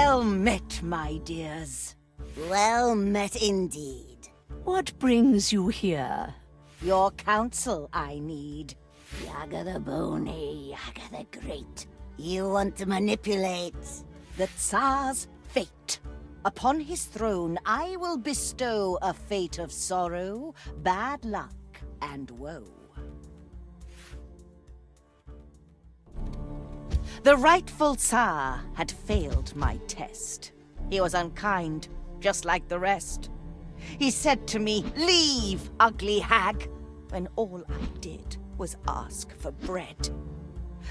Well met, my dears. Well met indeed. What brings you here? Your counsel I need. Yaga the Bony, Yaga the Great. You want to manipulate The Tsar's fate. Upon his throne I will bestow a fate of sorrow, bad luck, and woe. The rightful Tsar had failed my test. He was unkind, just like the rest. He said to me, "Leave, ugly hag," when all I did was ask for bread.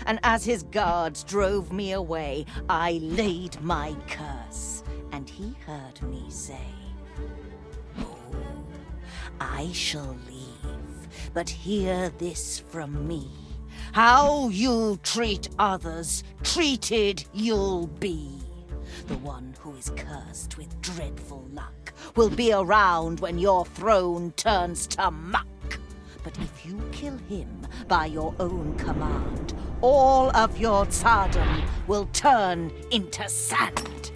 And as his guards drove me away, I laid my curse, and he heard me say, "Oh, I shall leave, but hear this from me. How you treat others, treated you'll be. The one who is cursed with dreadful luck will be around when your throne turns to muck. But if you kill him by your own command, all of your tsardom will turn into sand."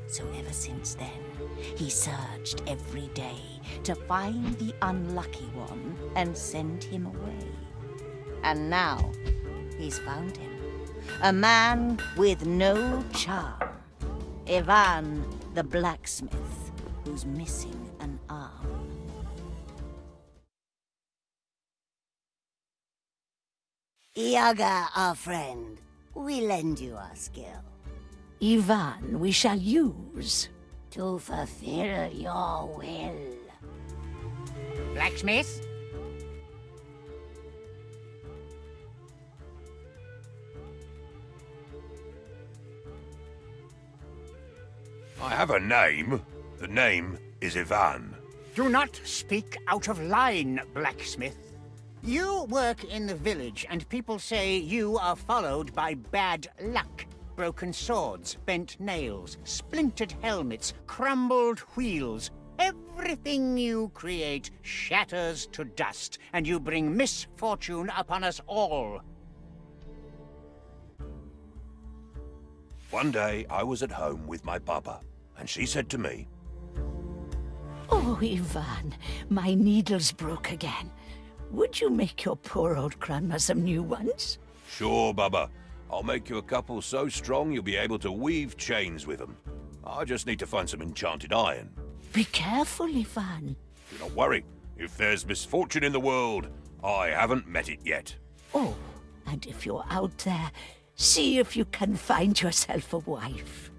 So ever since then, he searched every day to find the unlucky one and send him away. And now, he's found him. A man with no charm. Ivan the blacksmith, who's missing an arm. Yaga, our friend. We lend you our skill. Ivan we shall use. To fulfill your will. Blacksmith? I have a name. The name is Ivan. Do not speak out of line, blacksmith. You work in the village, and people say you are followed by bad luck. Broken swords, bent nails, splintered helmets, crumbled wheels. Everything you create shatters to dust, and you bring misfortune upon us all. One day I was at home with my Baba, and she said to me, Oh, Ivan, my needle's broke again. Would you make your poor old grandma some new ones? "Sure, Baba. I'll make you a couple so strong you'll be able to weave chains with them. I just need to find some enchanted iron." Be careful, Ivan. Do not worry. If there's misfortune in the world, I haven't met it yet. Oh, and if you're out there, see if you can find yourself a wife.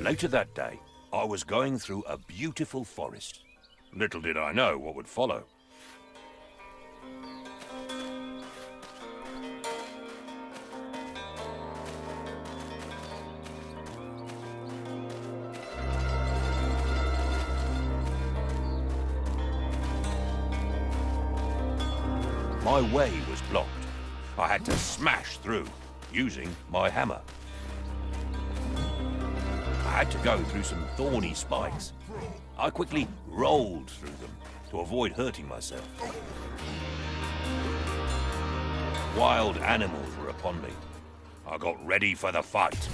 Later that day, I was going through a beautiful forest. Little did I know what would follow. My way was blocked. I had to smash through, using my hammer. I had to go through some thorny spikes. I quickly rolled through them to avoid hurting myself. Wild animals were upon me. I got ready for the fight.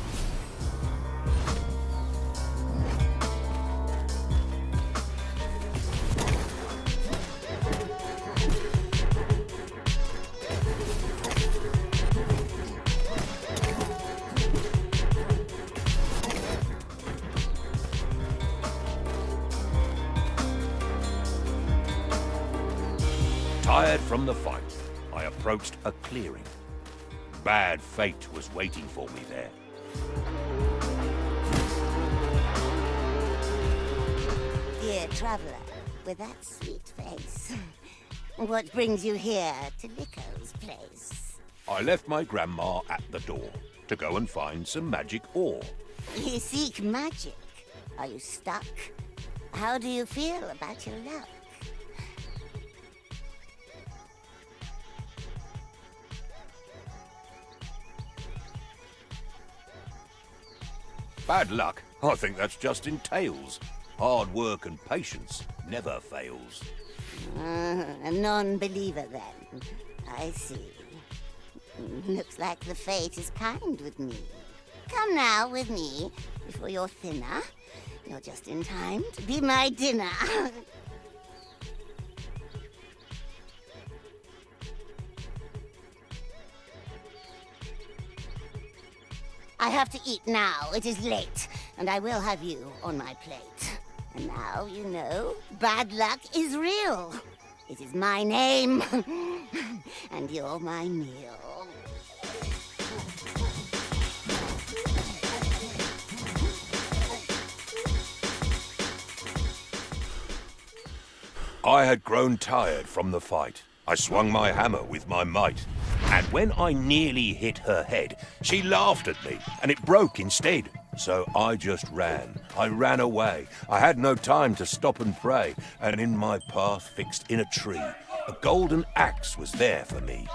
Tired from the fight, I approached a clearing. Bad fate was waiting for me there. Dear traveler, with that sweet face, what brings you here to Nico's place? I left my grandma at the door to go and find some magic ore. You seek magic. Are you stuck? How do you feel about your luck? Bad luck? I think that's just in tales. Hard work and patience never fails. A non-believer, then. I see. Looks like the fate is kind with me. Come now with me before you're thinner. You're just in time to be my dinner. I have to eat now. It is late, and I will have you on my plate. And now you know bad luck is real. It is my name, and you're my meal. I had grown tired from the fight. I swung my hammer with my might. And when I nearly hit her head, she laughed at me, and it broke instead. So I just ran. I ran away. I had no time to stop and pray, and in my path fixed in a tree, a golden axe was there for me.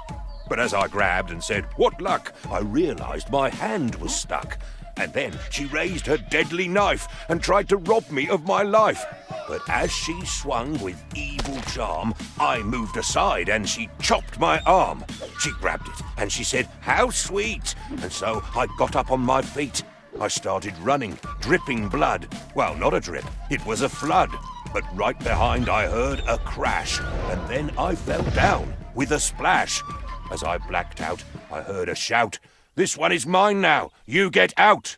But as I grabbed and said, "What luck?" I realized my hand was stuck. And then she raised her deadly knife and tried to rob me of my life. But as she swung with evil charm, I moved aside and she chopped my arm. She grabbed it and she said, "How sweet!" And so I got up on my feet. I started running, dripping blood. Well, not a drip, it was a flood. But right behind I heard a crash, and then I fell down with a splash. As I blacked out, I heard a shout, "This one is mine now, you get out!"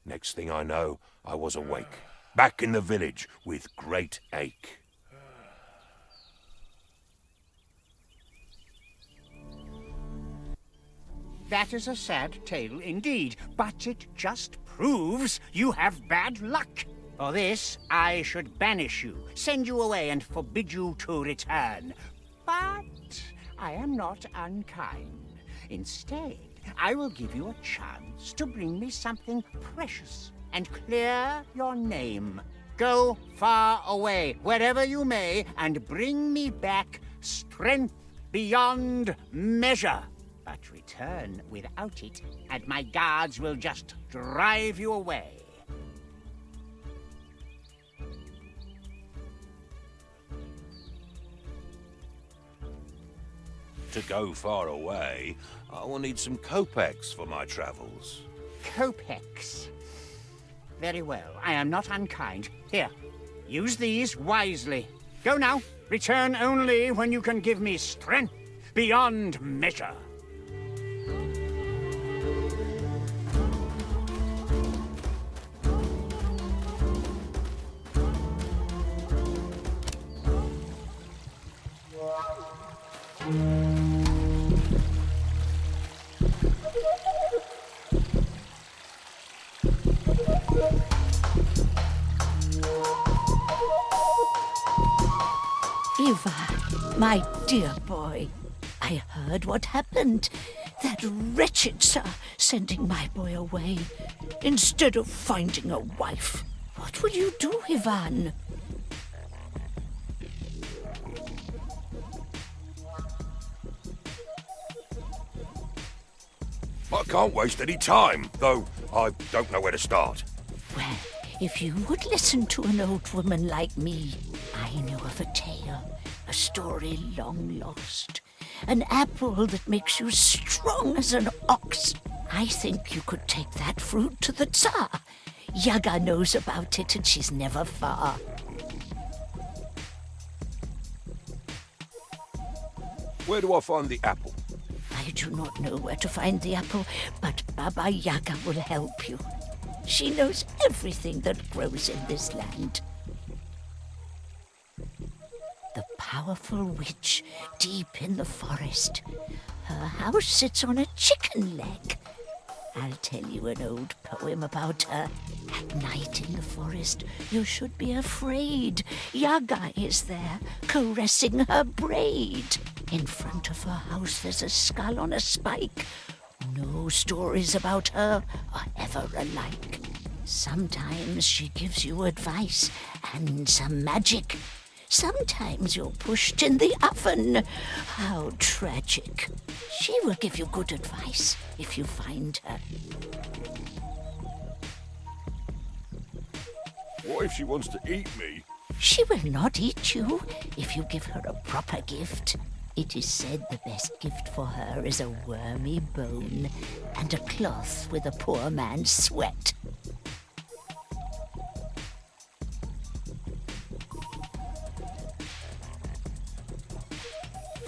Next thing I know, I was awake, back in the village with great ache. That is a sad tale indeed, but it just proves you have bad luck. For this, I should banish you, send you away, and forbid you to return. But I am not unkind. Instead, I will give you a chance to bring me something precious and clear your name. Go far away, wherever you may, and bring me back strength beyond measure. But return without it, and my guards will just drive you away. To go far away, I will need some kopecks for my travels. Kopecks. Very well, I am not unkind. Here, use these wisely. Go now. Return only when you can give me strength beyond measure. Ivan, my dear boy, I heard what happened. That wretched Tsar sending my boy away instead of finding a wife. What will you do, Ivan? I can't waste any time, though I don't know where to start. Well, if you would listen to an old woman like me, I know of a tale, a story long lost. An apple that makes you strong as an ox. I think you could take that fruit to the Tsar. Yaga knows about it and she's never far. Where do I find the apple? I do not know where to find the apple, but Baba Yaga will help you. She knows everything that grows in this land. The powerful witch deep in the forest. Her house sits on a chicken leg. I'll tell you an old poem about her. At night in the forest, you should be afraid. Yaga is there, caressing her braid. In front of her house there's a skull on a spike. No stories about her are ever alike. Sometimes she gives you advice and some magic. Sometimes you're pushed in the oven. How tragic. She will give you good advice if you find her. What if she wants to eat me? She will not eat you if you give her a proper gift. It is said the best gift for her is a wormy bone and a cloth with a poor man's sweat.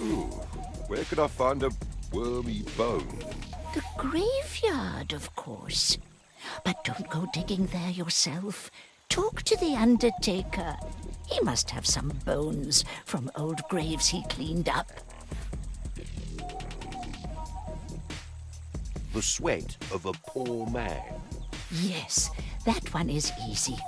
Ooh, where could I find a wormy bone? The graveyard, of course. But don't go digging there yourself. Talk to the undertaker. He must have some bones from old graves he cleaned up. The sweat of a poor man. Yes, that one is easy.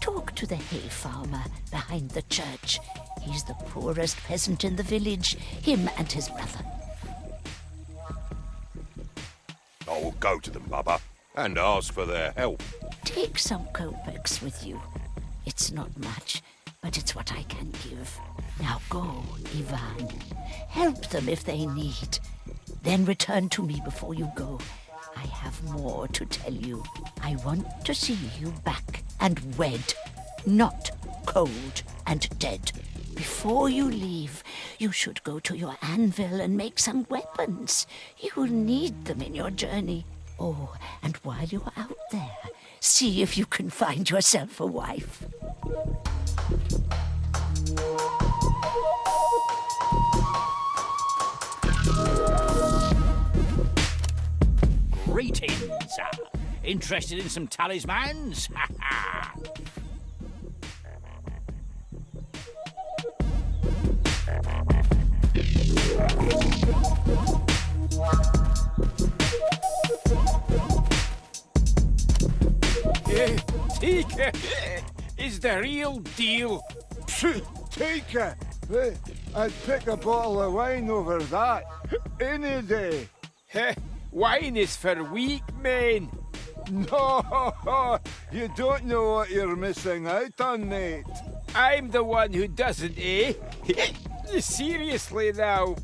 Talk to the hay farmer behind the church. He's the poorest peasant in the village, him and his brother. I will go to them, Baba, and ask for their help. Take some kopecks with you. It's not much, but it's what I can give. Now go, Ivan. Help them if they need. Then return to me before you go. I have more to tell you. I want to see you back and wed, not cold and dead. Before you leave, you should go to your anvil and make some weapons. You will need them in your journey. Oh, and while you're out there, see if you can find yourself a wife. Greetings. Interested in some talismans? Ha ha! Take it is the real deal. Take it. I'd pick a bottle of wine over that any day. Wine is for weak men. No, you don't know what you're missing out on, mate. I'm the one who doesn't, eh? Seriously now.